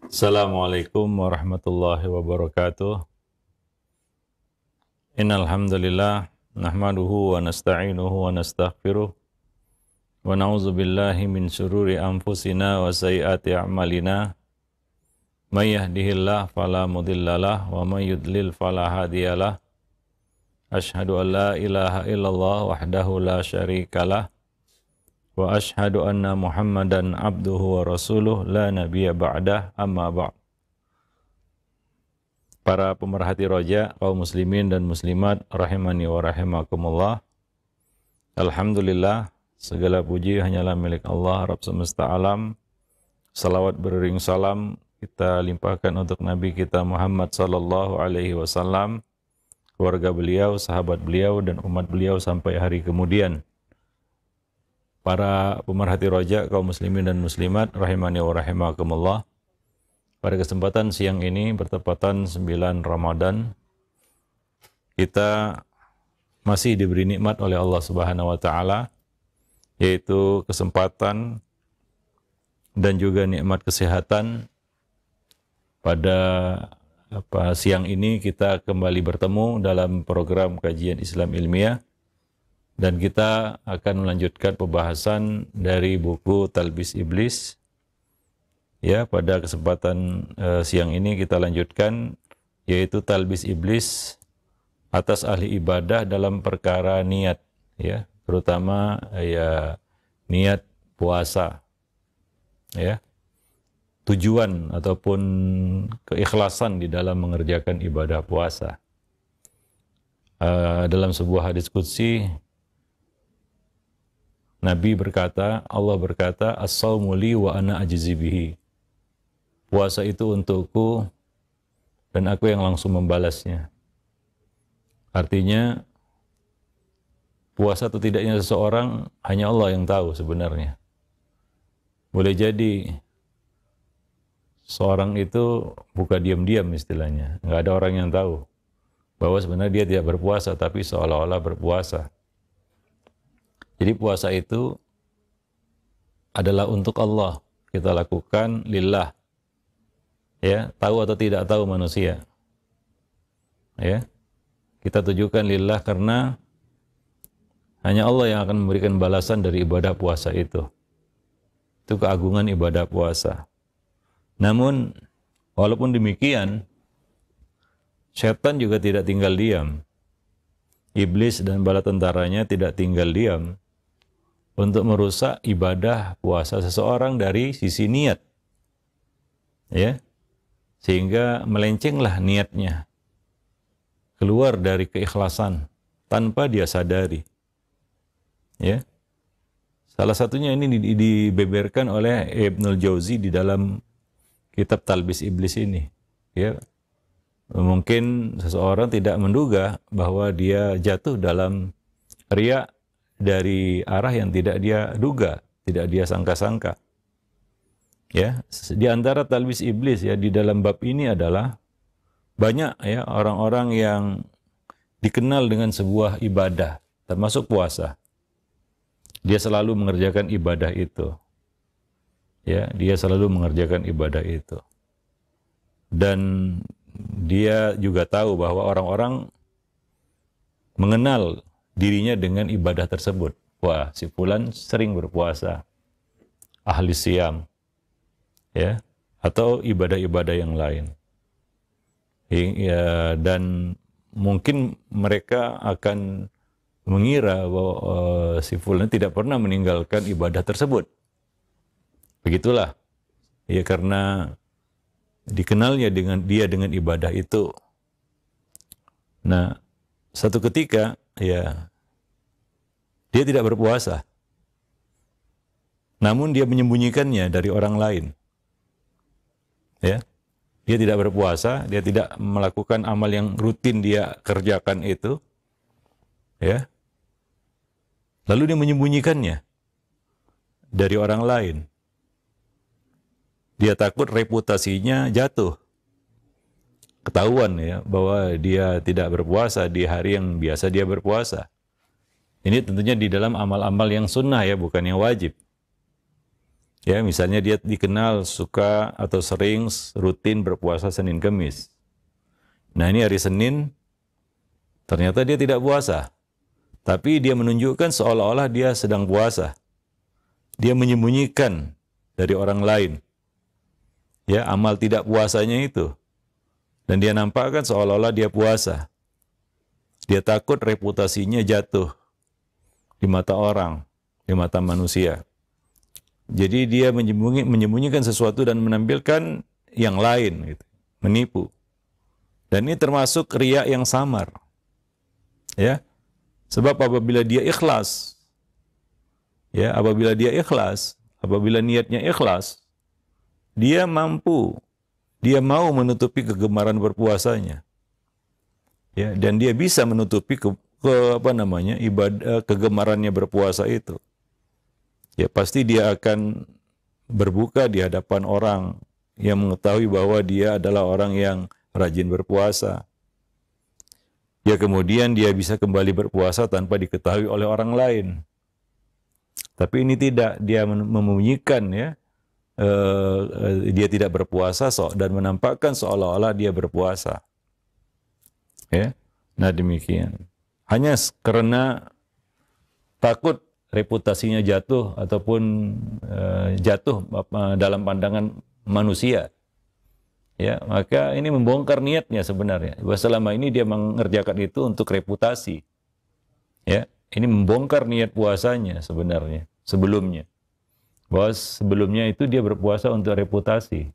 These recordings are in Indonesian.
Assalamualaikum warahmatullahi wabarakatuh. Innal hamdalillah nahmaduhu wa nasta'inuhu wa nastaghfiruh wa na'udzu billahi min syururi anfusina wa sayyiati a'malina. May yahdihillahu fala mudhillalah wa may yudlil fala hadiyalah. Asyhadu an la ilaha illallah wahdahu la syarikalah wa asyhadu anna Muhammadan abduhu wa rasuluh la nabiyya ba'dah, amma ba'd. Para pemerhati roja, kaum muslimin dan muslimat rahimani wa rahimakumullah. Alhamdulillah, segala puji hanyalah milik Allah Rabb semesta alam. Salawat beriring salam kita limpahkan untuk Nabi kita Muhammad sallallahu alaihi wasallam, keluarga beliau, sahabat beliau dan umat beliau sampai hari kemudian. Para pemerhati roja, kaum muslimin dan muslimat rahimani wa rahimakumullah. Pada kesempatan siang ini bertepatan 9 Ramadan, kita masih diberi nikmat oleh Allah Subhanahu wa taala, yaitu kesempatan dan juga nikmat kesehatan. Pada siang ini kita kembali bertemu dalam program kajian Islam ilmiah, dan kita akan melanjutkan pembahasan dari buku Talbis Iblis. Ya, pada kesempatan siang ini kita lanjutkan, yaitu Talbis Iblis atas ahli ibadah dalam perkara niat, ya, terutama ya niat puasa, ya, tujuan ataupun keikhlasan di dalam mengerjakan ibadah puasa. Dalam sebuah hadis qudsi, Nabi berkata, Allah berkata, as-sawmu li wa ana ajzi bihi. Puasa itu untukku dan aku yang langsung membalasnya. Artinya, puasa atau tidaknya seseorang hanya Allah yang tahu sebenarnya. Boleh jadi seorang itu buka diam-diam istilahnya. Nggak ada orang yang tahu bahwa sebenarnya dia tidak berpuasa, tapi seolah-olah berpuasa. Jadi puasa itu adalah untuk Allah. Kita lakukan lillah. Ya, tahu atau tidak tahu manusia. Ya. Kita tujukan lillah karena hanya Allah yang akan memberikan balasan dari ibadah puasa itu. Itu keagungan ibadah puasa. Namun walaupun demikian, setan juga tidak tinggal diam. Iblis dan bala tentaranya tidak tinggal diam untuk merusak ibadah puasa seseorang dari sisi niat, ya, sehingga melencenglah niatnya, keluar dari keikhlasan tanpa dia sadari, ya. Salah satunya ini dibeberkan oleh Ibnul Jauzi di dalam kitab Talbis Iblis ini, ya. Mungkin seseorang tidak menduga bahwa dia jatuh dalam riya dari arah yang tidak dia duga, tidak dia sangka-sangka. Ya, di antara talbis iblis ya di dalam bab ini adalah banyak ya orang-orang yang dikenal dengan sebuah ibadah, termasuk puasa. Dia selalu mengerjakan ibadah itu. Ya, dia selalu mengerjakan ibadah itu. Dan dia juga tahu bahwa orang-orang mengenal dirinya dengan ibadah tersebut. Wah, si fulan sering berpuasa, ahli siam, ya, atau ibadah-ibadah yang lain. Ya, dan mungkin mereka akan mengira bahwa si fulan tidak pernah meninggalkan ibadah tersebut. Begitulah, ya, karena dikenalnya dengan ibadah itu. Nah, satu ketika ya dia tidak berpuasa, namun dia menyembunyikannya dari orang lain. Ya, dia tidak berpuasa, dia tidak melakukan amal yang rutin dia kerjakan itu, ya. Lalu dia menyembunyikannya dari orang lain. Dia takut reputasinya jatuh, ketahuan ya bahwa dia tidak berpuasa di hari yang biasa dia berpuasa. Ini tentunya di dalam amal-amal yang sunnah ya, bukan yang wajib. Ya, misalnya dia dikenal suka atau sering rutin berpuasa Senin Kemis. Nah, ini hari Senin ternyata dia tidak puasa. Tapi dia menunjukkan seolah-olah dia sedang puasa. Dia menyembunyikan dari orang lain. Ya, amal tidak puasanya itu. Dan dia nampakkan seolah-olah dia puasa. Dia takut reputasinya jatuh di mata orang, di mata manusia. Jadi dia menyembunyikan sesuatu dan menampilkan yang lain, gitu, menipu. Dan ini termasuk riya yang samar. Ya. Sebab apabila dia ikhlas, ya, apabila niatnya ikhlas, dia mau menutupi kegemaran berpuasanya. Ya, dan dia bisa menutupi kegemarannya berpuasa itu. Ya, pasti dia akan berbuka di hadapan orang yang mengetahui bahwa dia adalah orang yang rajin berpuasa. Ya, kemudian dia bisa kembali berpuasa tanpa diketahui oleh orang lain. Tapi ini tidak, dia memunyikan, ya, dia tidak berpuasa dan menampakkan seolah-olah dia berpuasa. Ya, nah demikian. Hanya karena takut reputasinya jatuh ataupun jatuh dalam pandangan manusia. Ya, maka ini membongkar niatnya sebenarnya. Bahwa selama ini dia mengerjakan itu untuk reputasi. Ya, ini membongkar niat puasanya sebenarnya sebelumnya. Bahwa sebelumnya itu dia berpuasa untuk reputasi.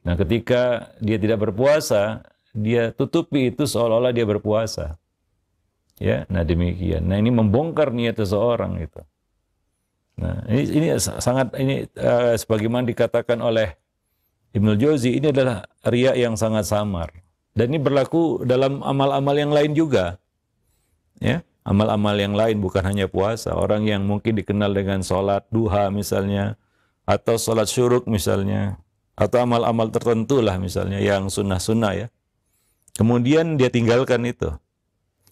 Nah, ketika dia tidak berpuasa, dia tutupi itu seolah-olah dia berpuasa. Ya, nah demikian. Nah, ini membongkar niat seseorang itu. Nah, ini sangat sebagaimana dikatakan oleh Ibnul Jauzi, ini adalah riya yang sangat samar. Dan ini berlaku dalam amal-amal yang lain juga. Ya, amal-amal yang lain bukan hanya puasa. Orang yang mungkin dikenal dengan sholat duha misalnya, atau sholat syuruk misalnya, atau amal-amal tertentu lah misalnya yang sunnah-sunnah, ya. Kemudian dia tinggalkan itu.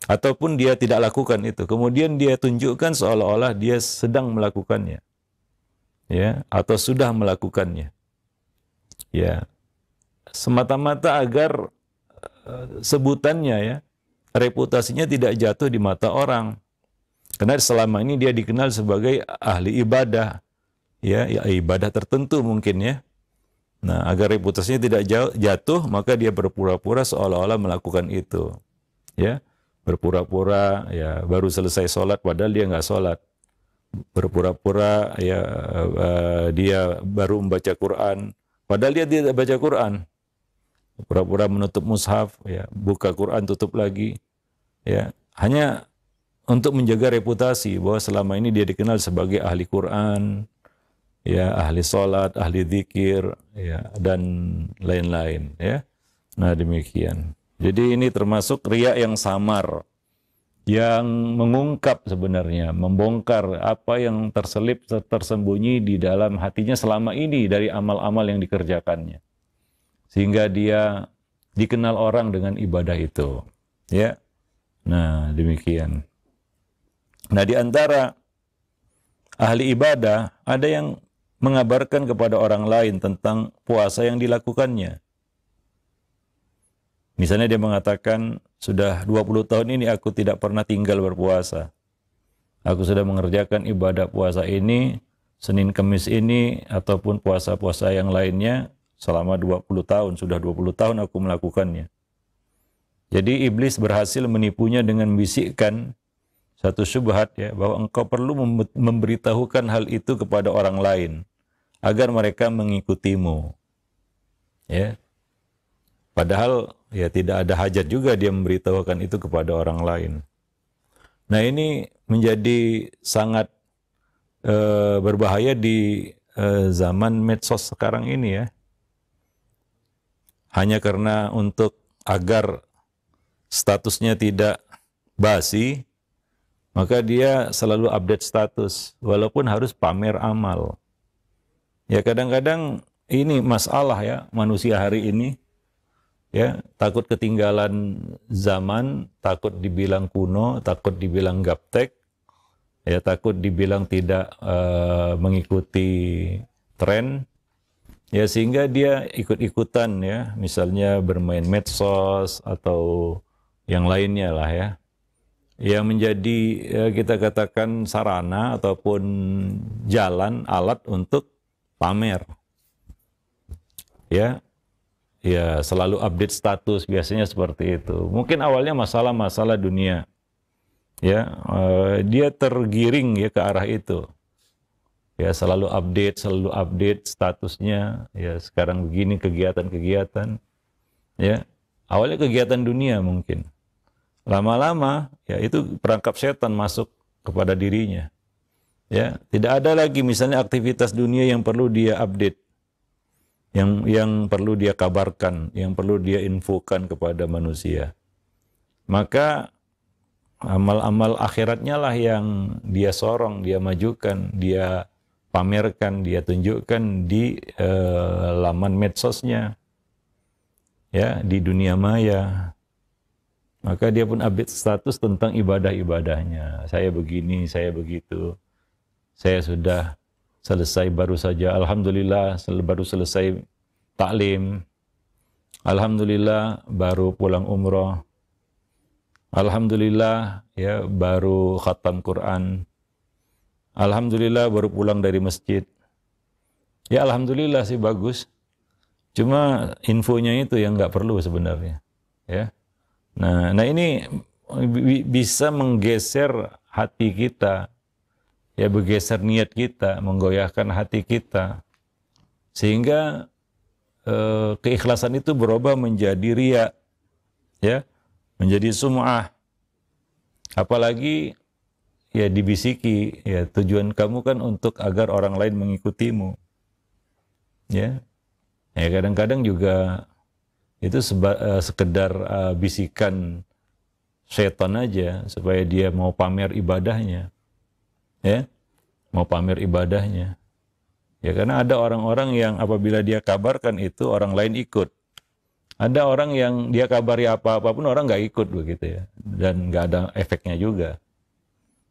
Ataupun dia tidak lakukan itu. Kemudian dia tunjukkan seolah-olah dia sedang melakukannya. Ya, atau sudah melakukannya. Ya, semata-mata agar sebutannya, ya, reputasinya tidak jatuh di mata orang. Karena selama ini dia dikenal sebagai ahli ibadah, ya ibadah tertentu mungkin, ya. Nah, agar reputasinya tidak jatuh, maka dia berpura-pura seolah-olah melakukan itu. Ya, berpura-pura ya baru selesai sholat padahal dia nggak sholat. Berpura-pura ya dia baru membaca Quran padahal dia tidak baca Quran. Pura-pura menutup mushaf, ya, buka Quran tutup lagi, ya, hanya untuk menjaga reputasi bahwa selama ini dia dikenal sebagai ahli Quran, ya, ahli sholat, ahli zikir, ya, dan lain-lain, ya. Nah demikian. Jadi ini termasuk riya yang samar, yang mengungkap sebenarnya, membongkar apa yang terselip, tersembunyi di dalam hatinya selama ini dari amal-amal yang dikerjakannya. Sehingga dia dikenal orang dengan ibadah itu. Ya. Nah, demikian. Nah, di antara ahli ibadah, ada yang mengabarkan kepada orang lain tentang puasa yang dilakukannya. Misalnya dia mengatakan, sudah 20 tahun ini aku tidak pernah tinggal berpuasa. Aku sudah mengerjakan ibadah puasa ini, Senin Kemis ini, ataupun puasa-puasa yang lainnya, selama 20 tahun, sudah 20 tahun aku melakukannya. Jadi iblis berhasil menipunya dengan membisikkan satu syubhat, ya, bahwa engkau perlu memberitahukan hal itu kepada orang lain agar mereka mengikutimu. Ya. Padahal ya tidak ada hajat juga dia memberitahukan itu kepada orang lain. Nah, ini menjadi sangat berbahaya di zaman medsos sekarang ini, ya. Hanya karena agar statusnya tidak basi, maka dia selalu update status, walaupun harus pamer amal. Ya, kadang-kadang ini masalah, ya, manusia hari ini, ya, takut ketinggalan zaman, takut dibilang kuno, takut dibilang gaptek, ya, takut dibilang tidak mengikuti tren, ya sehingga dia ikut-ikutan ya, misalnya bermain medsos atau yang lainnya lah ya, yang menjadi kita katakan sarana ataupun jalan alat untuk pamer. Ya, ya selalu update status, biasanya seperti itu. Mungkin awalnya masalah-masalah dunia, ya dia tergiring ya ke arah itu. Ya selalu update statusnya. Ya sekarang begini kegiatan-kegiatan. Ya awalnya kegiatan dunia mungkin. Lama-lama ya itu perangkap setan masuk kepada dirinya. Ya tidak ada lagi misalnya aktivitas dunia yang perlu dia update, yang perlu dia kabarkan, yang perlu dia infokan kepada manusia. Maka amal-amal akhiratnya lah yang dia sorong, dia majukan, dia pamerkan, dia tunjukkan di laman medsosnya, ya di dunia maya. Maka dia pun update status tentang ibadah-ibadahnya. Saya begini, saya begitu. Saya sudah selesai baru saja, alhamdulillah baru selesai taklim. Alhamdulillah baru pulang umroh. Alhamdulillah ya baru khatam Quran. Alhamdulillah baru pulang dari masjid. Ya alhamdulillah sih bagus. Cuma infonya itu yang nggak perlu sebenarnya. Ya. Nah ini bisa menggeser hati kita, ya bergeser niat kita, menggoyahkan hati kita, sehingga keikhlasan itu berubah menjadi riya, ya, menjadi sum'ah. Apalagi ya dibisiki, ya tujuan kamu kan untuk agar orang lain mengikutimu, ya. Ya kadang-kadang juga itu sekedar bisikan setan aja supaya dia mau pamer ibadahnya, ya, mau pamer ibadahnya. Ya karena ada orang-orang yang apabila dia kabarkan itu orang lain ikut. Ada orang yang dia kabari apa-apapun orang nggak ikut begitu ya, dan nggak ada efeknya juga.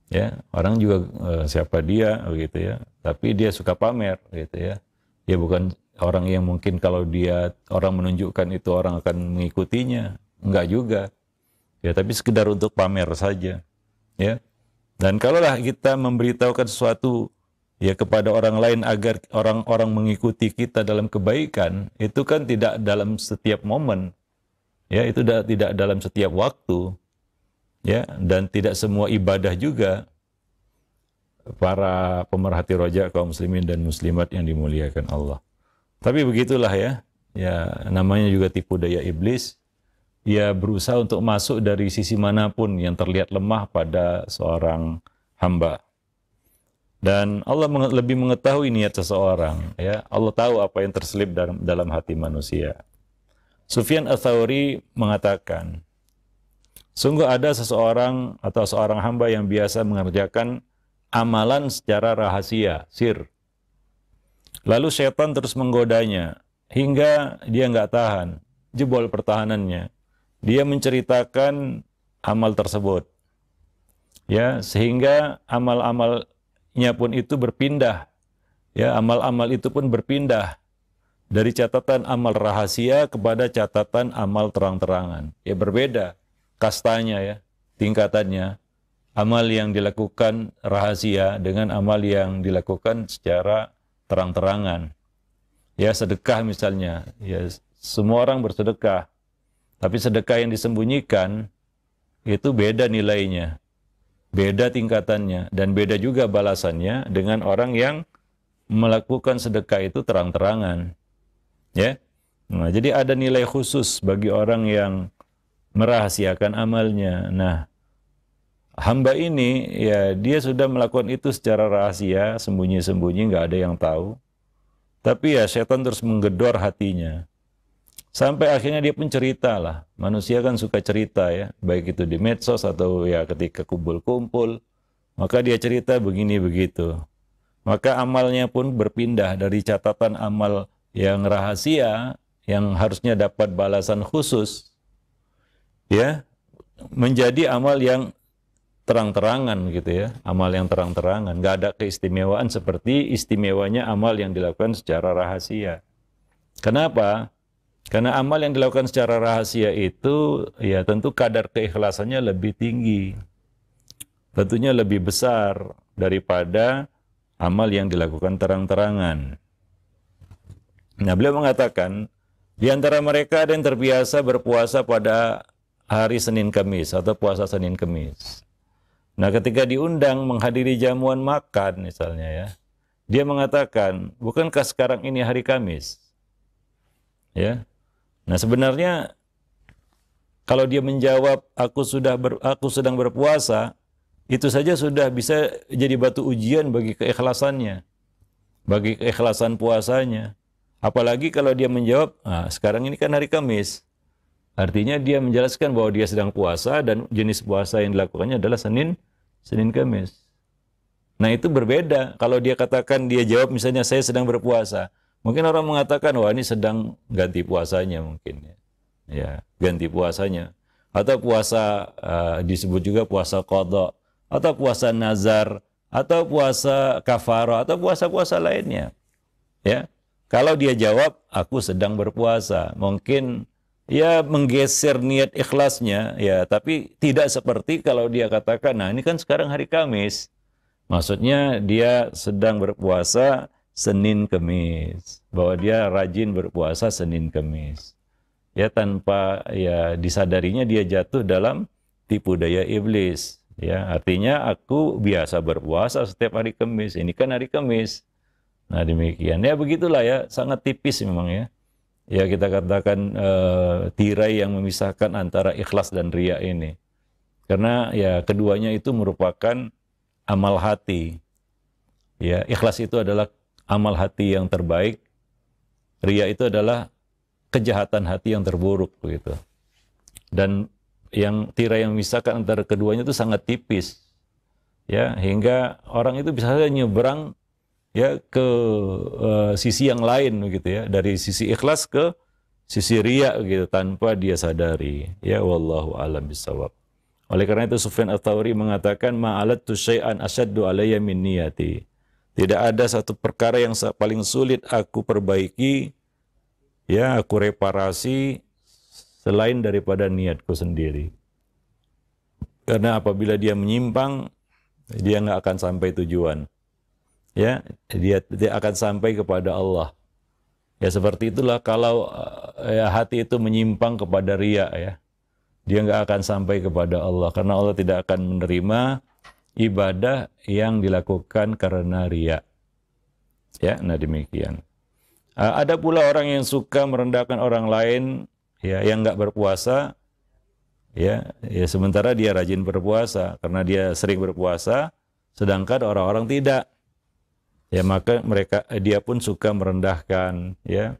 Ya orang juga siapa dia begitu ya, tapi dia suka pamer gitu ya. Dia bukan orang yang mungkin kalau dia orang menunjukkan itu orang akan mengikutinya, enggak juga. Ya tapi sekedar untuk pamer saja. Ya. Dan kalaulah kita memberitahukan sesuatu ya kepada orang lain agar orang-orang mengikuti kita dalam kebaikan, itu kan tidak dalam setiap momen. Ya, itu tidak dalam setiap waktu. Ya, dan tidak semua ibadah juga. Para pemerhati roja kaum muslimin dan muslimat yang dimuliakan Allah. Tapi begitulah ya. Ya, namanya juga tipu daya iblis. Ia berusaha untuk masuk dari sisi manapun yang terlihat lemah pada seorang hamba. Dan Allah lebih mengetahui niat seseorang, ya. Allah tahu apa yang terselip dalam hati manusia. Sufyan Ats-Tsauri mengatakan, sungguh ada seseorang atau seorang hamba yang biasa mengerjakan amalan secara rahasia, sir. Lalu setan terus menggodanya hingga dia nggak tahan, jebol pertahanannya. Dia menceritakan amal tersebut, ya, sehingga amal-amalnya pun itu berpindah, ya, amal-amal itu pun berpindah dari catatan amal rahasia kepada catatan amal terang-terangan. Ya berbeda kastanya ya, tingkatannya. Amal yang dilakukan rahasia dengan amal yang dilakukan secara terang-terangan. Ya sedekah misalnya, ya semua orang bersedekah. Tapi sedekah yang disembunyikan itu beda nilainya, beda tingkatannya, dan beda juga balasannya dengan orang yang melakukan sedekah itu terang-terangan. Ya, nah, jadi ada nilai khusus bagi orang yang merahasiakan amalnya. Nah, hamba ini ya dia sudah melakukan itu secara rahasia, sembunyi-sembunyi, nggak ada yang tahu. Tapi ya setan terus menggedor hatinya. Sampai akhirnya dia pun cerita lah. Manusia kan suka cerita ya, baik itu di medsos atau ya ketika kumpul-kumpul. Maka dia cerita begini begitu. Maka amalnya pun berpindah dari catatan amal yang rahasia, yang harusnya dapat balasan khusus, ya, menjadi amal yang terang-terangan gitu ya, amal yang terang-terangan. Nggak ada keistimewaan seperti istimewanya amal yang dilakukan secara rahasia. Kenapa? Karena amal yang dilakukan secara rahasia itu ya tentu kadar keikhlasannya lebih tinggi. Tentunya lebih besar daripada amal yang dilakukan terang-terangan. Nah, beliau mengatakan, di antara mereka ada yang terbiasa berpuasa pada hari Senin Kamis atau puasa Senin Kamis. Nah, ketika diundang menghadiri jamuan makan misalnya ya, dia mengatakan, bukankah sekarang ini hari Kamis? Ya. Nah, sebenarnya kalau dia menjawab aku sedang berpuasa, itu saja sudah bisa jadi batu ujian bagi keikhlasannya, bagi keikhlasan puasanya. Apalagi kalau dia menjawab, sekarang ini kan hari Kamis. Artinya dia menjelaskan bahwa dia sedang puasa dan jenis puasa yang dilakukannya adalah Senin Kamis. Nah, itu berbeda. Kalau dia katakan, dia jawab misalnya saya sedang berpuasa. Mungkin orang mengatakan, wah ini sedang ganti puasanya mungkin. Ya, ganti puasanya. Atau puasa, disebut juga puasa qadha, atau puasa nazar, atau puasa kafarah, atau puasa-puasa lainnya. Ya, kalau dia jawab, aku sedang berpuasa. Mungkin ya menggeser niat ikhlasnya, ya, tapi tidak seperti kalau dia katakan, nah ini kan sekarang hari Kamis. Maksudnya dia sedang berpuasa Senin Kamis. Bahwa dia rajin berpuasa Senin Kamis. Ya, tanpa ya disadarinya dia jatuh dalam tipu daya iblis. Ya, artinya aku biasa berpuasa setiap hari Kamis. Ini kan hari Kamis. Nah, demikian. Ya, begitulah ya, sangat tipis memang ya. Ya, kita katakan tirai yang memisahkan antara ikhlas dan riya ini. Karena ya keduanya itu merupakan amal hati. Ya, ikhlas itu adalah amal hati yang terbaik. Riya itu adalah kejahatan hati yang terburuk begitu. Dan yang tirai yang memisahkan antara keduanya itu sangat tipis. Ya, hingga orang itu bisa saja nyebrang ya ke sisi yang lain begitu ya, dari sisi ikhlas ke sisi riya gitu tanpa dia sadari. Ya, wallahu a'lam bishawab. Oleh karena itu Sufyan Ats-Tsauri mengatakan ma'alattu syai'an asyaddu alayya min niyati. Tidak ada satu perkara yang paling sulit aku perbaiki, ya, aku reparasi selain daripada niatku sendiri. Karena apabila dia menyimpang, dia nggak akan sampai tujuan. Ya, dia akan sampai kepada Allah. Ya, seperti itulah kalau ya, hati itu menyimpang kepada riya ya, dia nggak akan sampai kepada Allah karena Allah tidak akan menerima ibadah yang dilakukan karena riya. Ya, nah demikian. Ada pula orang yang suka merendahkan orang lain ya yang nggak berpuasa ya, sementara dia rajin berpuasa karena dia sering berpuasa sedangkan orang-orang tidak. Ya, maka dia pun suka merendahkan ya,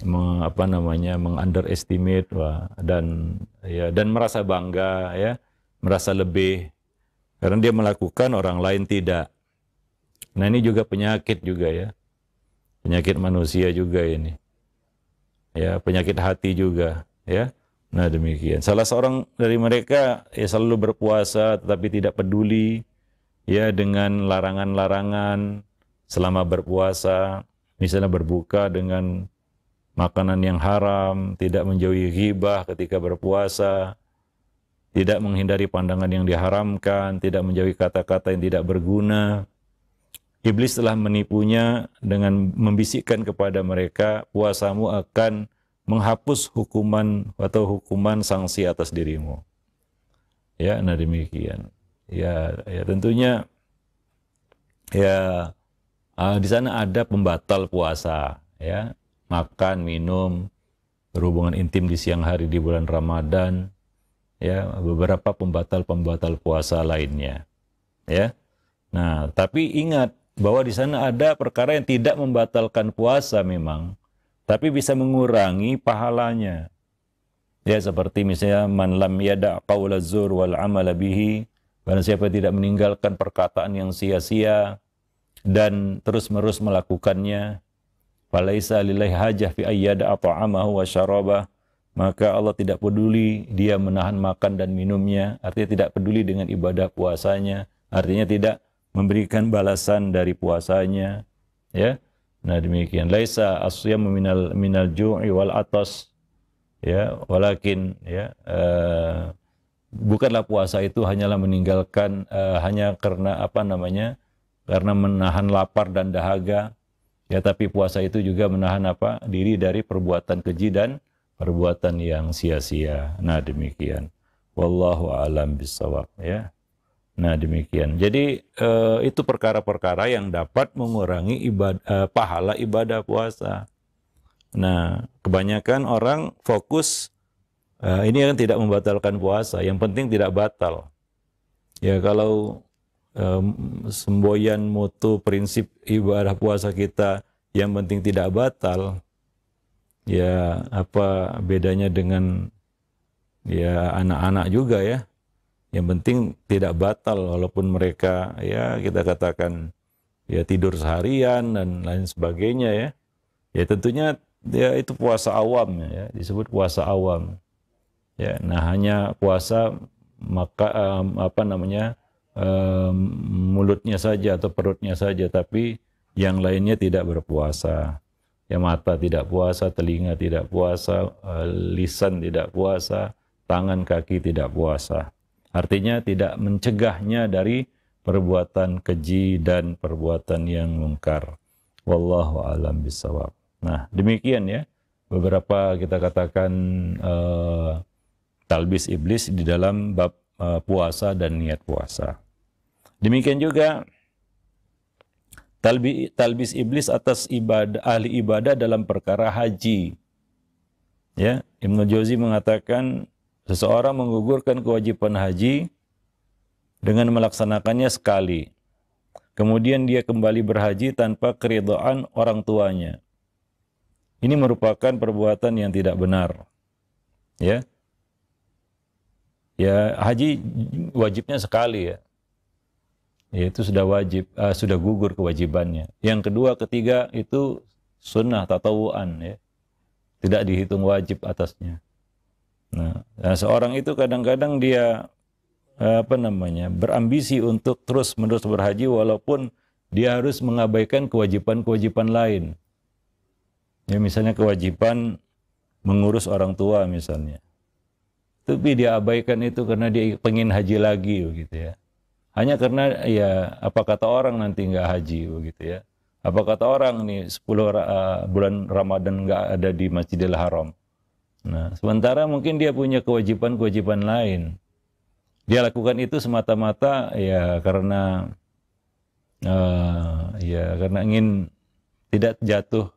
mengunderestimate dan merasa bangga ya, merasa lebih karena dia melakukan orang lain tidak. Nah, ini juga penyakit juga ya. Penyakit manusia juga ini. Ya, penyakit hati juga ya. Nah, demikian. Salah seorang dari mereka ya selalu berpuasa tetapi tidak peduli ya dengan larangan-larangan selama berpuasa, misalnya berbuka dengan makanan yang haram, tidak menjauhi ghibah ketika berpuasa, tidak menghindari pandangan yang diharamkan, tidak menjauhi kata-kata yang tidak berguna. Iblis telah menipunya dengan membisikkan kepada mereka, puasamu akan menghapus hukuman atau hukuman sanksi atas dirimu. Ya, nah demikian. Ya tentunya ya di sana ada pembatal puasa, ya, makan, minum, berhubungan intim di siang hari di bulan Ramadan, ya, beberapa pembatal puasa lainnya, ya. Nah, tapi ingat bahwa di sana ada perkara yang tidak membatalkan puasa memang, tapi bisa mengurangi pahalanya. Ya, seperti misalnya man lam yada' qaula zur wal amala bihi, barang siapa tidak meninggalkan perkataan yang sia-sia dan terus-menerus melakukannya, falaisa lillahi hajah fi ayyada ta'amahu wa syarabah, maka Allah tidak peduli dia menahan makan dan minumnya, artinya tidak peduli dengan ibadah puasanya, artinya tidak memberikan balasan dari puasanya, ya. Nah, demikian. Laisa as-siyamu minal ju'i wal atas, ya, walakin, ya, bukanlah puasa itu hanyalah meninggalkan hanya karena apa namanya? Karena menahan lapar dan dahaga. Ya, tapi puasa itu juga menahan apa? Diri dari perbuatan keji dan perbuatan yang sia-sia. Nah, demikian. Wallahu a'lam bishawab, ya. Nah, demikian. Jadi itu perkara-perkara yang dapat mengurangi pahala ibadah puasa. Nah, kebanyakan orang fokus ini kan tidak membatalkan puasa, yang penting tidak batal. Ya, kalau semboyan mutu prinsip ibadah puasa kita yang penting tidak batal, ya apa bedanya dengan ya anak-anak juga ya, yang penting tidak batal walaupun mereka ya kita katakan ya tidur seharian dan lain sebagainya ya. Ya tentunya ya itu puasa awam ya, disebut puasa awam. Ya, nah hanya puasa maka apa namanya mulutnya saja atau perutnya saja, tapi yang lainnya tidak berpuasa. Ya, mata tidak puasa, telinga tidak puasa, lisan tidak puasa, tangan kaki tidak puasa. Artinya tidak mencegahnya dari perbuatan keji dan perbuatan yang mungkar. Wallahu a'lam bishawab. Nah, demikian ya beberapa kita katakan talbis iblis di dalam bab puasa dan niat puasa. Demikian juga talbis iblis atas ahli ibadah dalam perkara haji. Ya, Ibnu Jauzi mengatakan seseorang menggugurkan kewajiban haji dengan melaksanakannya sekali. Kemudian dia kembali berhaji tanpa keridhaan orang tuanya. Ini merupakan perbuatan yang tidak benar. Ya. Ya, haji wajibnya sekali ya. Ya, itu sudah wajib, sudah gugur kewajibannya. Yang kedua, ketiga itu sunnah tatawuan ya. Tidak dihitung wajib atasnya. Nah, seorang itu kadang-kadang dia berambisi untuk terus-menerus berhaji walaupun dia harus mengabaikan kewajiban-kewajiban lain. Ya, misalnya kewajiban mengurus orang tua misalnya. Tapi dia abaikan itu karena dia pengen haji lagi begitu ya. Hanya karena ya apa kata orang nanti nggak haji begitu ya. Apa kata orang nih 10 bulan Ramadan nggak ada di Masjidil Haram. Nah, sementara mungkin dia punya kewajiban-kewajiban lain. Dia lakukan itu semata-mata ya karena karena ingin tidak jatuh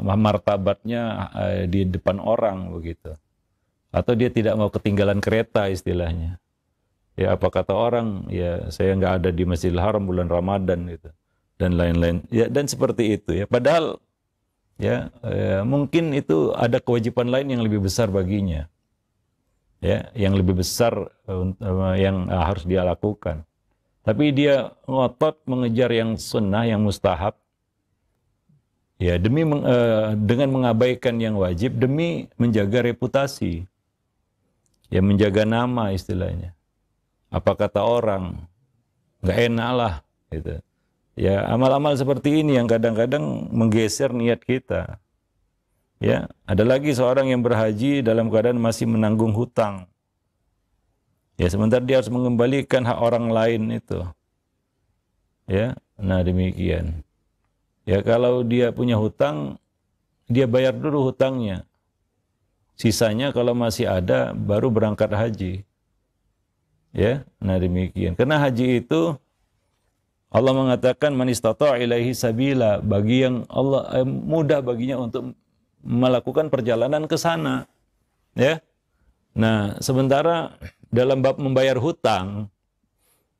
martabatnya di depan orang begitu. Atau dia tidak mau ketinggalan kereta istilahnya. Ya apa kata orang, ya saya nggak ada di Masjidil Haram bulan Ramadan gitu dan lain-lain. Ya dan seperti itu ya. Padahal ya mungkin itu ada kewajiban lain yang lebih besar baginya. Ya, yang lebih besar yang harus dia lakukan. Tapi dia ngotot mengejar yang sunnah, yang mustahab. Ya, dengan mengabaikan yang wajib demi menjaga reputasi. Ya, menjaga nama istilahnya. Apa kata orang? Nggak enak lah gitu. Ya, amal-amal seperti ini yang kadang-kadang menggeser niat kita. Ya, ada lagi seorang yang berhaji dalam keadaan masih menanggung hutang. Ya, sementara dia harus mengembalikan hak orang lain itu. Ya, nah demikian. Ya, kalau dia punya hutang, dia bayar dulu hutangnya. Sisanya kalau masih ada baru berangkat haji. Ya, nah demikian. Karena haji itu Allah mengatakan man istata'a ilaihi sabila, bagi yang Allah mudah baginya untuk melakukan perjalanan ke sana. Ya. Nah, sementara dalam bab membayar hutang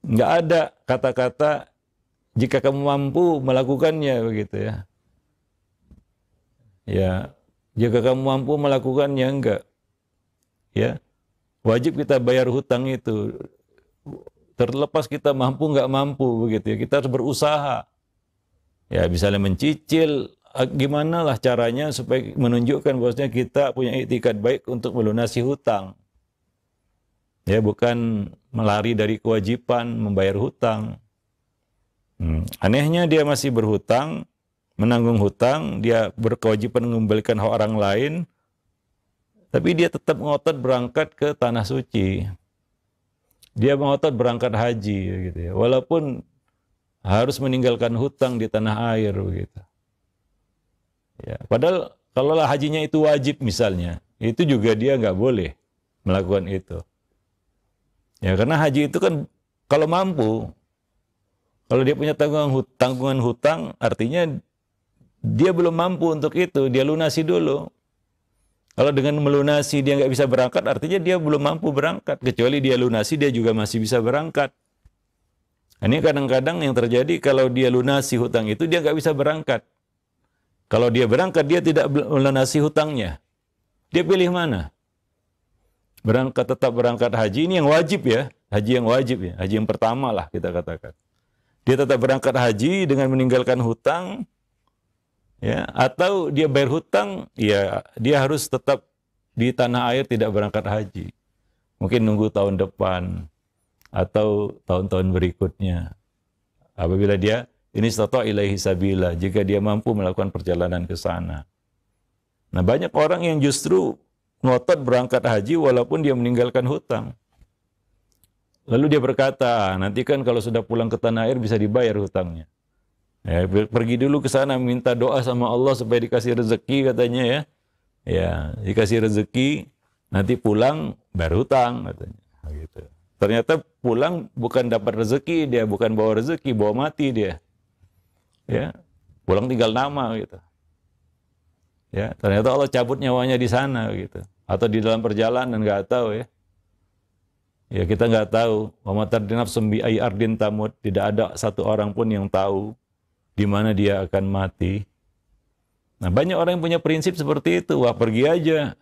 enggak ada kata-kata jika kamu mampu melakukannya begitu ya. Ya, jika kamu mampu melakukannya enggak. Ya. Wajib kita bayar hutang itu. Terlepas kita mampu nggak mampu begitu ya. Kita harus berusaha. Ya, misalnya mencicil gimana lah caranya supaya menunjukkan bahwasanya kita punya iktikad baik untuk melunasi hutang. Ya, bukan melari dari kewajiban membayar hutang. Anehnya dia masih berhutang, menanggung hutang, dia berkewajiban mengembalikan hak orang lain, tapi dia tetap ngotot berangkat ke tanah suci. Dia ngotot berangkat haji, gitu ya. Walaupun harus meninggalkan hutang di tanah air, begitu. Ya, padahal kalau hajinya itu wajib misalnya, itu juga dia nggak boleh melakukan itu. Ya, karena haji itu kan kalau mampu, kalau dia punya tanggungan hutang, artinya dia belum mampu untuk itu, dia lunasi dulu. Kalau dengan melunasi dia nggak bisa berangkat, artinya dia belum mampu berangkat. Kecuali dia lunasi, dia juga masih bisa berangkat. Ini kadang-kadang yang terjadi kalau dia lunasi hutang itu, dia nggak bisa berangkat. Kalau dia berangkat, dia tidak melunasi hutangnya. Dia pilih mana? Tetap berangkat haji, ini yang wajib ya. Haji yang wajib ya. Haji yang pertama lah kita katakan. Dia tetap berangkat haji dengan meninggalkan hutang, ya, atau dia bayar hutang, ya dia harus tetap di tanah air tidak berangkat haji. Mungkin nunggu tahun depan atau tahun-tahun berikutnya. Apabila dia ini istata ilaihi sabila, jika dia mampu melakukan perjalanan ke sana. Nah, banyak orang yang justru ngotot berangkat haji walaupun dia meninggalkan hutang. Lalu dia berkata, nanti kan kalau sudah pulang ke tanah air bisa dibayar hutangnya. Ya, pergi dulu ke sana minta doa sama Allah supaya dikasih rezeki katanya ya. Ya, dikasih rezeki, nanti pulang bayar hutang katanya. Gitu. Ternyata pulang bukan dapat rezeki, dia bukan bawa rezeki, bawa mati dia. Ya, pulang tinggal nama gitu. Ya, ternyata Allah cabut nyawanya di sana gitu, atau di dalam perjalanan nggak tahu ya. Ya, kita nggak tahu. Wa ma tadri nafsun bi ayyi ardin tamut, tidak ada satu orang pun yang tahu di mana dia akan mati. Nah, banyak orang yang punya prinsip seperti itu. Wah, pergi aja.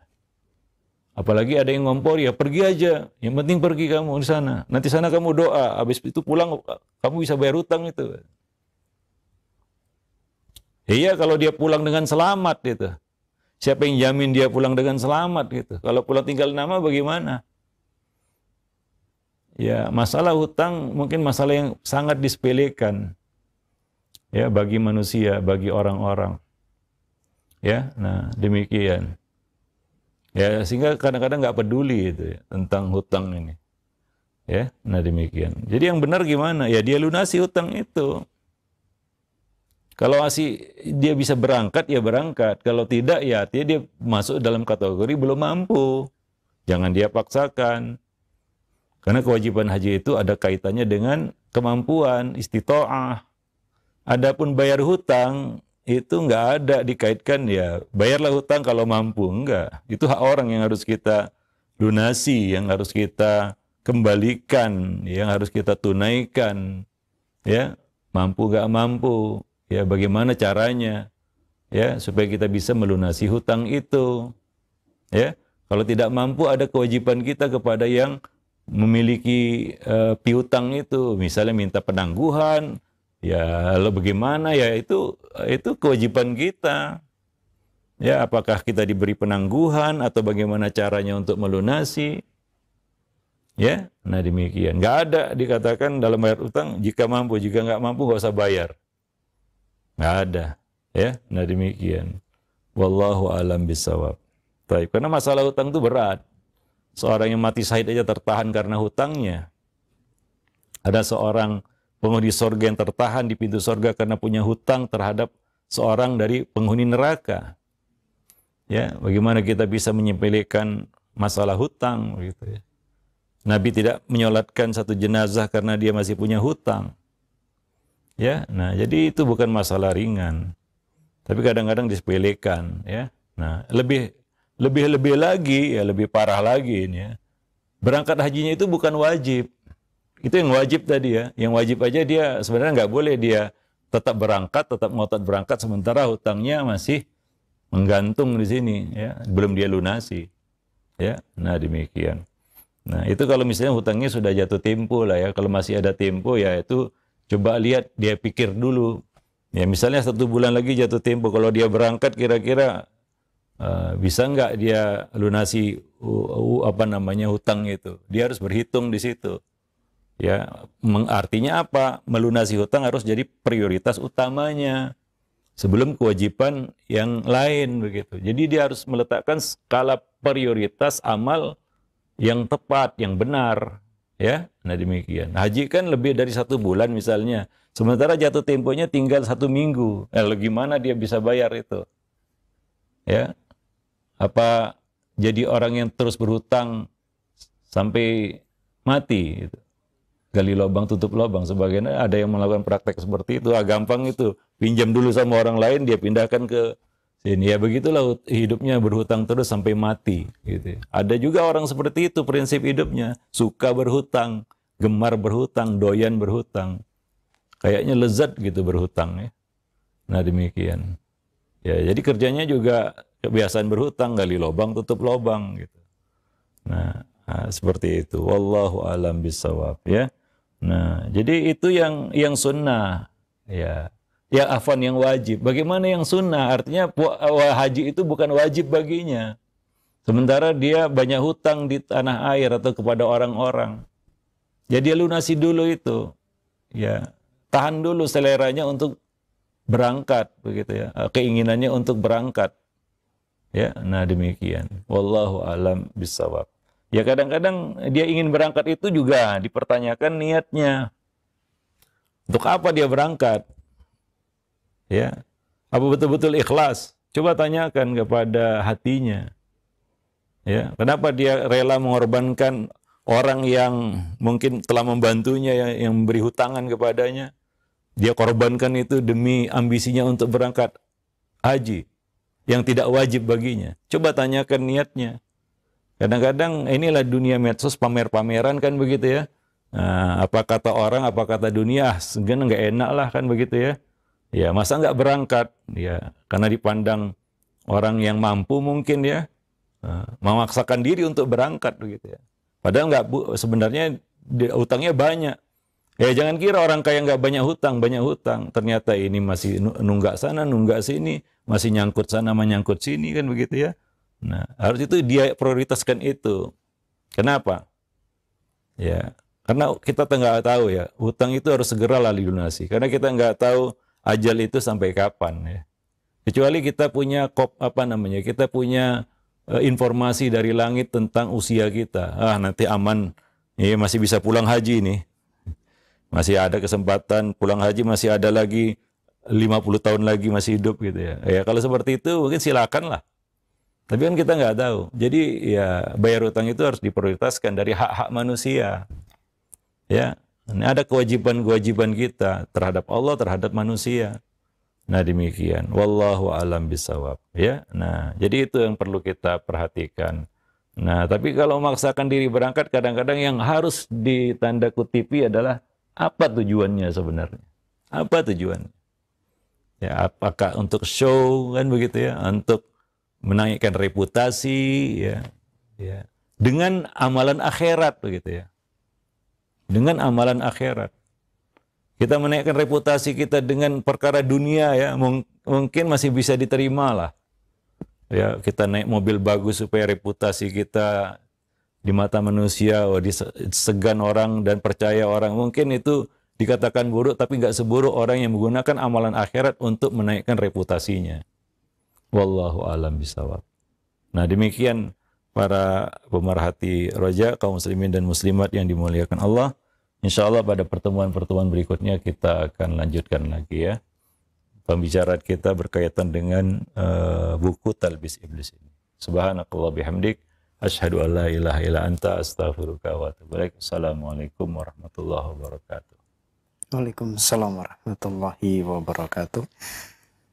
Apalagi ada yang ngompor, ya pergi aja. Yang penting pergi kamu di sana. Nanti sana kamu doa. Habis itu pulang kamu bisa bayar hutang itu. Iya, kalau dia pulang dengan selamat gitu. Siapa yang jamin dia pulang dengan selamat gitu? Kalau pulang tinggal nama bagaimana? Ya, masalah hutang mungkin masalah yang sangat disepelekan. Ya, bagi manusia, bagi orang-orang. Ya, nah demikian. Ya, sehingga kadang-kadang nggak peduli itu ya, tentang hutang ini. Ya, nah demikian. Jadi yang benar gimana? Ya dia lunasi hutang itu. Kalau masih dia bisa berangkat, ya berangkat. Kalau tidak, ya dia masuk dalam kategori belum mampu. Jangan dia paksakan. Karena kewajiban haji itu ada kaitannya dengan kemampuan, istita'ah. Adapun bayar hutang, itu nggak ada dikaitkan ya. Bayarlah hutang kalau mampu. Enggak. Itu hak orang yang harus kita lunasi, yang harus kita kembalikan, yang harus kita tunaikan. Ya, mampu nggak mampu. Ya, bagaimana caranya ya supaya kita bisa melunasi hutang itu. Ya, kalau tidak mampu ada kewajiban kita kepada yang memiliki piutang itu, misalnya minta penangguhan, ya lalu bagaimana ya itu kewajiban kita. Ya, apakah kita diberi penangguhan atau bagaimana caranya untuk melunasi? Ya, nah demikian. Nggak ada dikatakan dalam bayar utang jika mampu, jika nggak mampu nggak usah bayar. Nggak ada, ya. Nah demikian. Wallahu a'lam bishawab. Baik, karena masalah hutang itu berat. Seorang yang mati syahid aja tertahan karena hutangnya. Ada seorang penghuni surga yang tertahan di pintu surga karena punya hutang terhadap seorang dari penghuni neraka. Ya, bagaimana kita bisa menyepelekan masalah hutang gitu ya. Nabi tidak menyolatkan satu jenazah karena dia masih punya hutang. Ya, nah jadi itu bukan masalah ringan, tapi kadang-kadang disepelekan, ya. Nah lebih lagi, ya lebih parah lagi ini ya. Berangkat hajinya itu bukan wajib, itu yang wajib tadi ya. Yang wajib aja dia sebenarnya nggak boleh dia tetap berangkat, tetap ngotot berangkat sementara hutangnya masih menggantung di sini, ya, belum dia lunasi, ya. Nah demikian. Nah itu kalau misalnya hutangnya sudah jatuh tempo lah ya, kalau masih ada tempo ya itu. Coba lihat, dia pikir dulu, Ya misalnya 1 bulan lagi jatuh tempo, kalau dia berangkat kira-kira bisa nggak dia lunasi hutang itu? Dia harus berhitung di situ. Ya, artinya apa? Melunasi hutang harus jadi prioritas utamanya sebelum kewajiban yang lain begitu. Jadi dia harus meletakkan skala prioritas amal yang tepat, yang benar. Ya, nah demikian. Haji kan lebih dari 1 bulan misalnya. Sementara jatuh temponya tinggal 1 minggu. Gimana dia bisa bayar itu? Ya, apa jadi orang yang terus berhutang sampai mati gitu. Gali lubang tutup lubang, sebagian ada yang melakukan praktek seperti itu. Gampang itu, pinjam dulu sama orang lain, dia pindahkan ke sini. Ya begitulah hidupnya, berhutang terus sampai mati gitu. Ada juga orang seperti itu prinsip hidupnya, suka berhutang, gemar berhutang, doyan berhutang, kayaknya lezat gitu berhutang ya. Nah demikian ya, jadi kerjanya juga kebiasaan berhutang, gali lubang tutup lubang gitu. Nah seperti itu. Wallahu alam bisawab ya. Nah, jadi itu yang sunnah ya. Yang afwan yang wajib. Bagaimana yang sunnah? Artinya haji itu bukan wajib baginya. Sementara dia banyak hutang di tanah air atau kepada orang-orang. Jadi dia lunasi dulu itu. Ya, tahan dulu seleranya untuk berangkat begitu ya. Keinginannya untuk berangkat. Ya, nah demikian. Wallahu alam bisawab. Ya kadang-kadang dia ingin berangkat itu juga dipertanyakan niatnya. Untuk apa dia berangkat? Ya. Apa betul-betul ikhlas? Coba tanyakan kepada hatinya. Ya, kenapa dia rela mengorbankan orang yang mungkin telah membantunya, yang memberi hutangan kepadanya? Dia korbankan itu demi ambisinya untuk berangkat haji yang tidak wajib baginya. Coba tanyakan niatnya. Kadang-kadang inilah dunia medsos, pamer-pameran kan begitu ya. Nah, apa kata orang, apa kata dunia, segan nggak enak lah kan begitu ya. Ya masa nggak berangkat? Ya karena dipandang orang yang mampu mungkin ya, memaksakan diri untuk berangkat begitu ya. Padahal nggak, sebenarnya utangnya banyak. Ya jangan kira orang kaya nggak banyak hutang, ternyata ini masih nunggak sana, nunggak sini, masih nyangkut sana, menyangkut sini kan begitu ya. Nah, harus itu dia prioritaskan itu. Kenapa? Ya, karena kita nggak tahu ya, hutang itu harus segeralah dilunasi. Karena kita nggak tahu ajal itu sampai kapan ya. Kecuali kita punya kita punya informasi dari langit tentang usia kita. Nanti aman, ya masih bisa pulang haji nih. Masih ada kesempatan pulang haji, masih ada lagi 50 tahun lagi masih hidup gitu ya. Ya kalau seperti itu mungkin silakan lah. Tapi kan kita nggak tahu. Jadi ya bayar utang itu harus diprioritaskan dari hak-hak manusia. Ya, ini ada kewajiban-kewajiban kita terhadap Allah, terhadap manusia. Nah demikian. Wallahu alam bisawab. Ya, nah jadi itu yang perlu kita perhatikan. Nah tapi kalau memaksakan diri berangkat, kadang-kadang yang harus ditanda kutipi adalah apa tujuannya sebenarnya? Apa tujuannya? Ya, apakah untuk show kan begitu ya? Untuk menaikkan reputasi ya, dengan amalan akhirat begitu ya, dengan amalan akhirat. Kita menaikkan reputasi kita dengan perkara dunia ya, mungkin masih bisa diterima lah. Ya, kita naik mobil bagus supaya reputasi kita di mata manusia, disegan orang dan percaya orang. Mungkin itu dikatakan buruk, tapi nggak seburuk orang yang menggunakan amalan akhirat untuk menaikkan reputasinya. Wallahu alam bisawab. Nah demikian para pemerhati roja, kaum muslimin dan muslimat yang dimuliakan Allah. Insya Allah pada pertemuan-pertemuan berikutnya kita akan lanjutkan lagi ya. Pembicaraan kita berkaitan dengan buku Talbis Iblis ini. Subhanakallah bihamdik. Asyhadu an la ilaha illa anta astaghfiruka wa atubu ilaik. Assalamualaikum warahmatullahi wabarakatuh. Waalaikumsalam warahmatullahi wabarakatuh.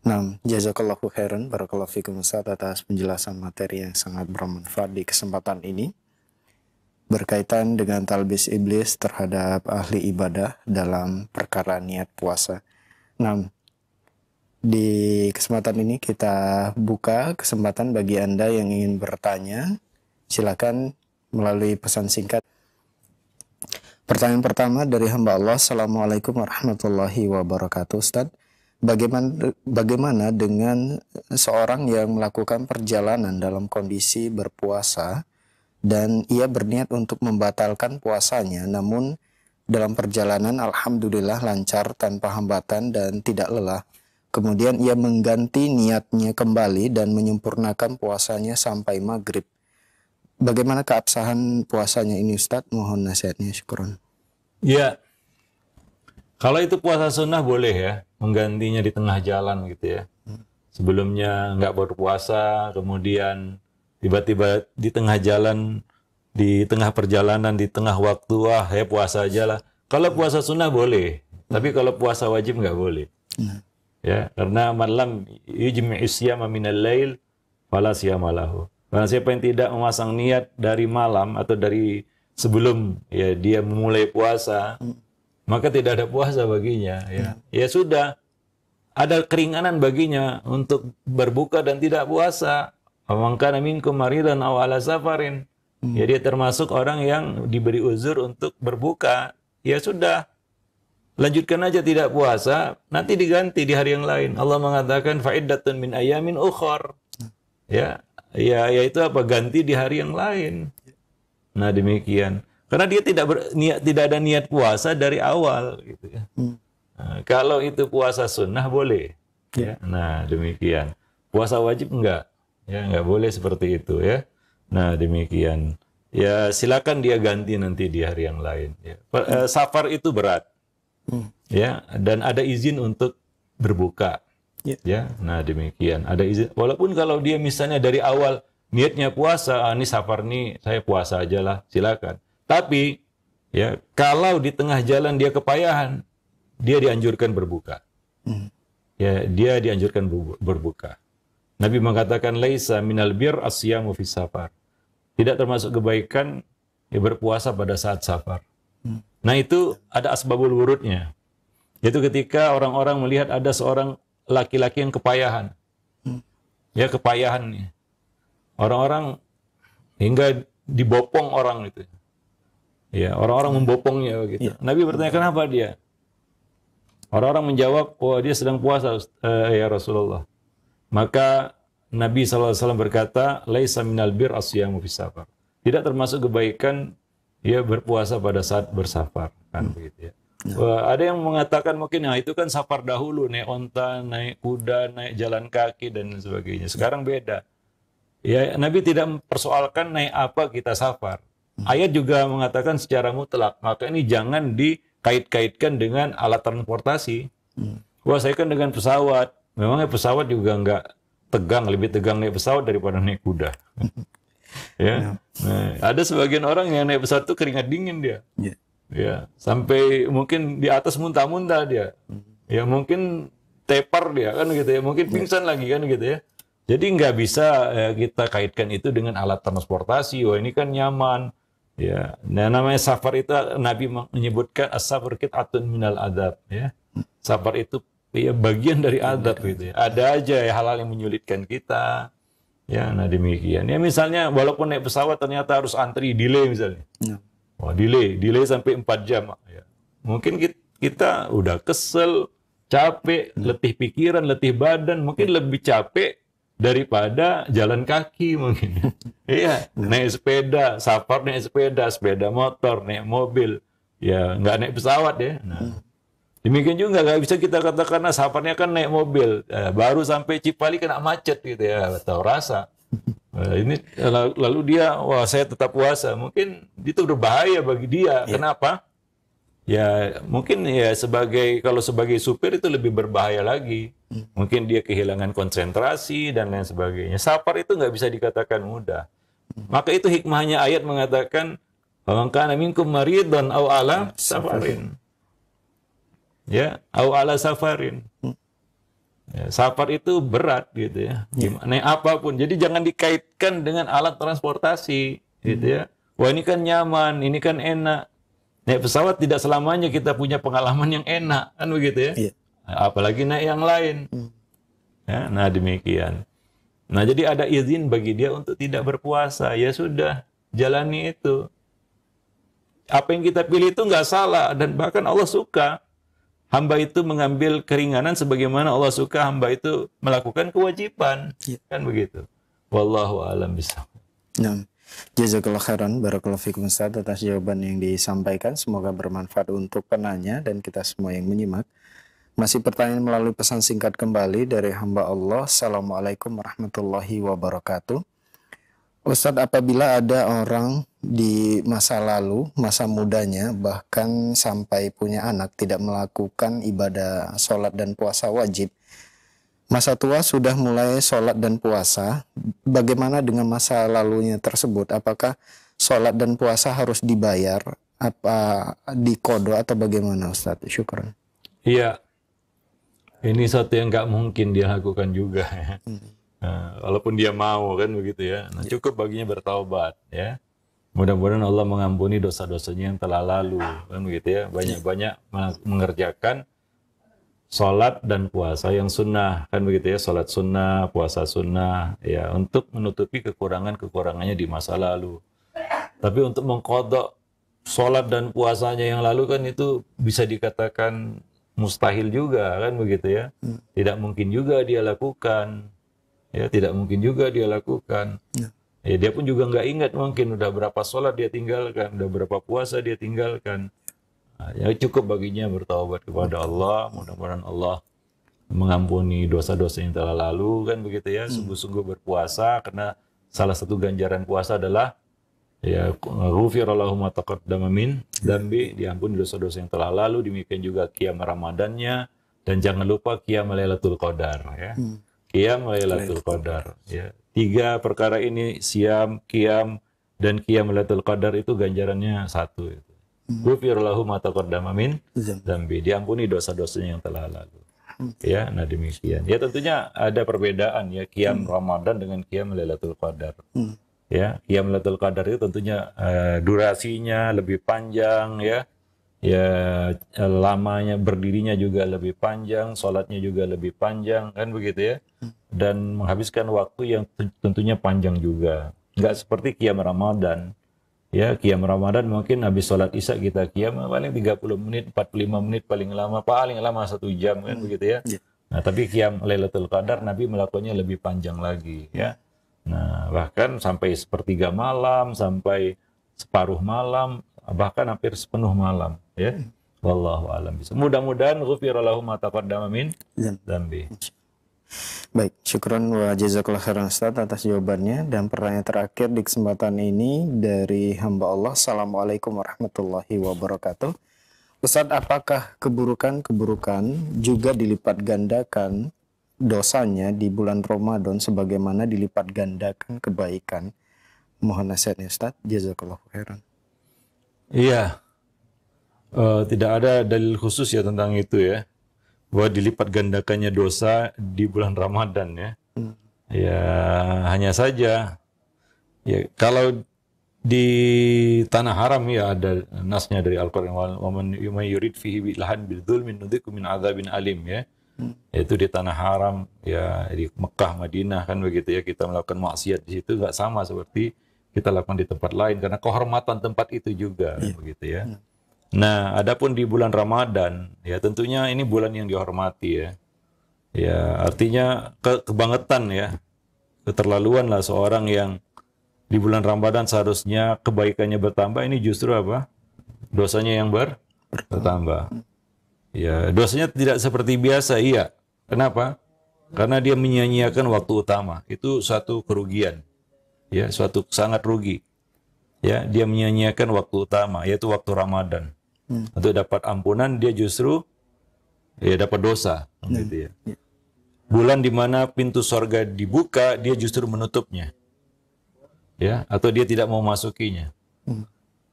Nah, jazakallahu khairan, barakallahu fikum Ustaz atas penjelasan materi yang sangat bermanfaat di kesempatan ini berkaitan dengan talbis iblis terhadap ahli ibadah dalam perkara niat puasa. Nah, di kesempatan ini kita buka kesempatan bagi Anda yang ingin bertanya. Silakan melalui pesan singkat. Pertanyaan pertama dari hamba Allah. Assalamualaikum warahmatullahi wabarakatuh Ustaz. bagaimana dengan seorang yang melakukan perjalanan dalam kondisi berpuasa dan ia berniat untuk membatalkan puasanya, namun dalam perjalanan alhamdulillah lancar tanpa hambatan dan tidak lelah. Kemudian ia mengganti niatnya kembali dan menyempurnakan puasanya sampai maghrib. Bagaimana keabsahan puasanya ini Ustadz? Mohon nasihatnya, syukron. Ya, kalau itu puasa sunnah boleh ya, menggantinya di tengah jalan gitu ya. Sebelumnya nggak berpuasa, kemudian tiba-tiba di tengah jalan, di tengah perjalanan, di tengah waktu, wah ya puasa aja lah. Kalau puasa sunnah boleh, tapi kalau puasa wajib nggak boleh. Ya, karena malam yujmi'us siyama minal lail fala siyama lahu. Karena siapa yang tidak memasang niat dari malam atau dari sebelum ya dia memulai puasa, maka tidak ada puasa baginya ya. Ya sudah, ada keringanan baginya untuk berbuka dan tidak puasa. Man kana minkum maridan aw ala safarin. Ya dia termasuk orang yang diberi uzur untuk berbuka. Ya sudah, lanjutkan aja tidak puasa, nanti diganti di hari yang lain. Allah mengatakan fa'iddatun min ayamin ukhar. Ya, yaitu apa? Ganti di hari yang lain. Nah, demikian. Karena dia tidak ada niat puasa dari awal gitu ya. Nah, kalau itu puasa sunnah boleh. Ya. Nah, demikian. Puasa wajib enggak. Ya, enggak boleh seperti itu ya. Nah, demikian. Ya, silakan dia ganti nanti di hari yang lain ya. Safar itu berat. Ya, dan ada izin untuk berbuka. Ya, nah demikian. Ada izin. Walaupun kalau dia misalnya dari awal niatnya puasa, ini safar nih saya puasa aja lah, silakan. Tapi ya, kalau di tengah jalan dia kepayahan, dia dianjurkan berbuka. Ya, dia dianjurkan berbuka. Nabi mengatakan laisa minal bir asyamu fi safar. Tidak termasuk kebaikan ya berpuasa pada saat safar. Nah, itu ada asbabul wurudnya. Yaitu ketika orang-orang melihat ada seorang laki-laki yang kepayahan. Ya, kepayahan nih. Orang-orang hingga dibopong orang itu. Ya, orang-orang membopongnya begitu. Nabi bertanya, kenapa dia? Orang-orang menjawab, oh dia sedang puasa ya Rasulullah. Maka Nabi SAW berkata, laisa minal bir asyamu fi safar. Tidak termasuk kebaikan ya berpuasa pada saat bersafar kan begitu ya. Wah, ada yang mengatakan mungkin itu kan safar dahulu, naik onta, naik kuda, naik jalan kaki dan sebagainya. Sekarang beda. Ya, Nabi tidak mempersoalkan naik apa kita safar. Ayat juga mengatakan secara mutlak, maka ini jangan dikait-kaitkan dengan alat transportasi. Wah, saya kan dengan pesawat. Memangnya pesawat juga nggak tegang, lebih tegang naik pesawat daripada naik kuda. Ya, nah, ada sebagian orang yang naik pesawat itu keringat dingin dia. Ya, sampai mungkin di atas muntah-muntah dia. Ya, mungkin tepar dia kan gitu ya, mungkin pingsan lagi kan gitu ya. Jadi nggak bisa kita kaitkan itu dengan alat transportasi. Wah, ini kan nyaman. Ya, nah namanya safar itu Nabi menyebutkan as-safar qit'atun minal adab ya. Safar itu ya bagian dari adab gitu ya. Ada aja ya hal-hal yang menyulitkan kita. Ya, nah demikian. Ya misalnya walaupun naik pesawat ternyata harus antri, delay misalnya. Wah, delay sampai 4 jam. Ya. Mungkin kita udah kesel, capek, letih pikiran, letih badan, mungkin lebih capek daripada jalan kaki mungkin. Iya, naik sepeda, safar naik sepeda, sepeda motor, naik mobil. Ya, nggak naik pesawat ya. Nah, demikian juga nggak bisa kita katakan safarnya kan naik mobil, baru sampai Cipali kena macet gitu ya, tahu rasa. Ini lalu dia, wah saya tetap puasa, mungkin itu berbahaya bagi dia. Kenapa? Ya mungkin ya kalau sebagai supir itu lebih berbahaya lagi. Mungkin dia kehilangan konsentrasi dan lain sebagainya. Safar itu nggak bisa dikatakan mudah. Maka itu hikmahnya ayat mengatakan, "Man kana minkum maridun aw ala safarin." Ya, aw ala safarin. Ya, safar itu berat gitu ya. Gimana apapun. Jadi jangan dikaitkan dengan alat transportasi gitu ya. Wah, ini kan nyaman, ini kan enak. Naik pesawat tidak selamanya kita punya pengalaman yang enak, kan begitu ya. Apalagi naik yang lain. Ya, nah demikian. Nah, jadi ada izin bagi dia untuk tidak berpuasa. Ya sudah, jalani itu. Apa yang kita pilih itu nggak salah dan bahkan Allah suka. hamba itu mengambil keringanan sebagaimana Allah suka hamba itu melakukan kewajiban. Ya. Kan begitu. Wallahu a'lam bishawab. Nah, jazakallah khairan, barakallahu fikum Ustaz atas jawaban yang disampaikan. Semoga bermanfaat untuk penanya dan kita semua yang menyimak. Masih pertanyaan melalui pesan singkat kembali dari hamba Allah. Assalamualaikum warahmatullahi wabarakatuh. Ustadz, apabila ada orang di masa lalu, masa mudanya, bahkan sampai punya anak, tidak melakukan ibadah sholat dan puasa wajib, masa tua sudah mulai sholat dan puasa, bagaimana dengan masa lalunya tersebut? Apakah sholat dan puasa harus dibayar, apa dikodo atau bagaimana Ustadz? Syukran. Iya, ini satu yang nggak mungkin dia lakukan juga ya. Nah, walaupun dia mau kan begitu ya. Nah, cukup baginya bertaubat ya. Mudah-mudahan Allah mengampuni dosa-dosanya yang telah lalu kan begitu ya. Banyak-banyak mengerjakan sholat dan puasa yang sunnah kan begitu ya. Sholat sunnah, puasa sunnah ya, untuk menutupi kekurangannya di masa lalu. Tapi untuk mengqadha sholat dan puasanya yang lalu kan itu bisa dikatakan mustahil juga kan begitu ya. Tidak mungkin juga dia lakukan. Ya, tidak mungkin juga dia lakukan. Ya, dia pun juga nggak ingat mungkin udah berapa sholat dia tinggalkan, udah berapa puasa dia tinggalkan. Nah, ya cukup baginya bertaubat kepada Allah. Mudah-mudahan Allah mengampuni dosa-dosa yang telah lalu kan begitu ya. Sungguh-sungguh berpuasa, karena salah satu ganjaran puasa adalah ya ghufira lahu ma taqaddama min dzambi, diampuni dosa-dosa yang telah lalu. Demikian juga qiyam Ramadannya, dan jangan lupa qiyam Lailatul Qadar ya. Qiyam Lailatul Qadar ya. 3 perkara ini, siam, qiyam dan qiyam Lailatul Qadar, itu ganjarannya satu itu. Ghufira lahu ma taqaddama min dzambi, diampuni dosa-dosanya yang telah lalu. Ya, nah demikian. Ya tentunya ada perbedaan ya qiyam Ramadan dengan qiyam Lailatul Qadar. Ya, qiyam Lailatul Qadar itu tentunya durasinya lebih panjang ya. Ya, lamanya berdirinya juga lebih panjang, sholatnya juga lebih panjang kan begitu ya. Dan menghabiskan waktu yang tentunya panjang juga. Nggak seperti qiyam Ramadan. Ya, qiyam Ramadan mungkin habis sholat Isya kita qiyam paling 30 menit, 45 menit paling lama 1 jam kan begitu ya. Nah, tapi qiyam Lailatul Qadar Nabi melakukannya lebih panjang lagi ya. Nah, bahkan sampai sepertiga malam, sampai separuh malam, bahkan hampir sepenuh malam ya. Wallahu a'lam bishawab. Mudah-mudahan ghufira lahu ma taqaddama min dzambi. Baik, syukran wa jazakallahu khairan Ustaz atas jawabannya. Dan pertanyaan terakhir di kesempatan ini dari hamba Allah. Assalamualaikum warahmatullahi wabarakatuh. Ustaz, apakah keburukan-keburukan juga dilipat gandakan dosanya di bulan Ramadan sebagaimana dilipat gandakan kebaikan? Mohon nasihatnya Ustaz. Jazakallahu khairan. Iya, tidak ada dalil khusus ya tentang itu ya, bahwa dilipat gandakannya dosa di bulan Ramadan ya. Ya hanya saja ya kalau di tanah haram ya ada nasnya dari Al-Qur'an, wa man yurid fihi bilhan bidzulmin nudziqhu min adzabin alim ya. Yaitu di tanah haram ya, di Mekah, Madinah kan begitu ya, kita melakukan maksiat di situ nggak sama seperti kita lakukan di tempat lain, karena kehormatan tempat itu juga kan begitu ya. Nah, adapun di bulan Ramadan ya tentunya ini bulan yang dihormati ya. Ya, artinya kebangetan ya, keterlaluan lah seorang yang di bulan Ramadan seharusnya kebaikannya bertambah, ini justru apa? Dosanya yang bertambah. Ya, dosanya tidak seperti biasa, iya. Kenapa? Karena dia menyia-nyiakan waktu utama. Itu suatu kerugian. Ya, suatu sangat rugi. Ya, dia menyia-nyiakan waktu utama, yaitu waktu Ramadan. Untuk dapat ampunan, dia justru ya dapat dosa, gitu ya. Bulan di mana pintu sorga dibuka, dia justru menutupnya. Ya, atau dia tidak mau masukinya.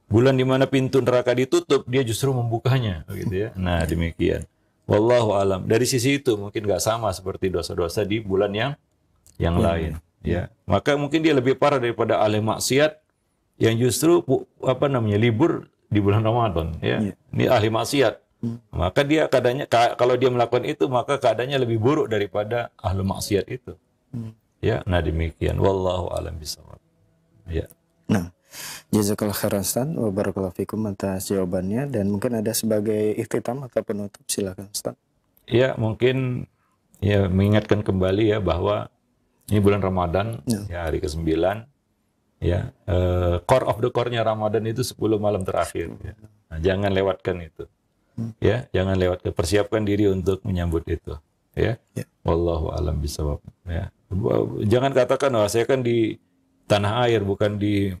Bulan di mana pintu neraka ditutup, dia justru membukanya, gitu ya. Nah, demikian. Wallahu alam. Dari sisi itu mungkin nggak sama seperti dosa-dosa di bulan yang lain. Ya, maka mungkin dia lebih parah daripada ahli maksiat yang justru libur di bulan Ramadan. Ya, ini ahli maksiat. Maka dia keadaannya, kalau dia melakukan itu, maka keadaannya lebih buruk daripada ahli maksiat itu. Ya, nah demikian. Wallahu a'lam bishawab. Ya. Nah, Jazakallah khairan Ustaz wa barakallahu fikum atas jawabannya, dan mungkin ada sebagai ikhtitam atau penutup, silakan Ustaz. Ya, mungkin ya mengingatkan kembali ya bahwa ini bulan Ramadan, ya hari ke-9, ya core of the core-nya Ramadan itu 10 malam terakhir. Ya. Nah, jangan lewatkan itu. Ya, jangan lewatkan. Persiapkan diri untuk menyambut itu. Ya, wallahu alam bisawab. Ya, jangan katakan, wah saya kan di tanah air bukan di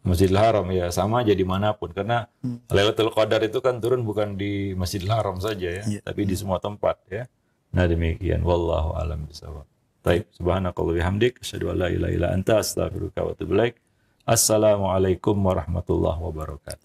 Masjidil Haram, ya sama aja dimanapun, karena Lailatul Qadar itu kan turun bukan di Masjidil Haram saja ya, tapi di semua tempat ya. Nah demikian, wallahu alam bisawab. Baik, subhanakallah bihamdik, asyhadu an la ilaha illa anta, astaghfiruka wa atubu ilaik. Assalamualaikum warahmatullahi wabarakatuh.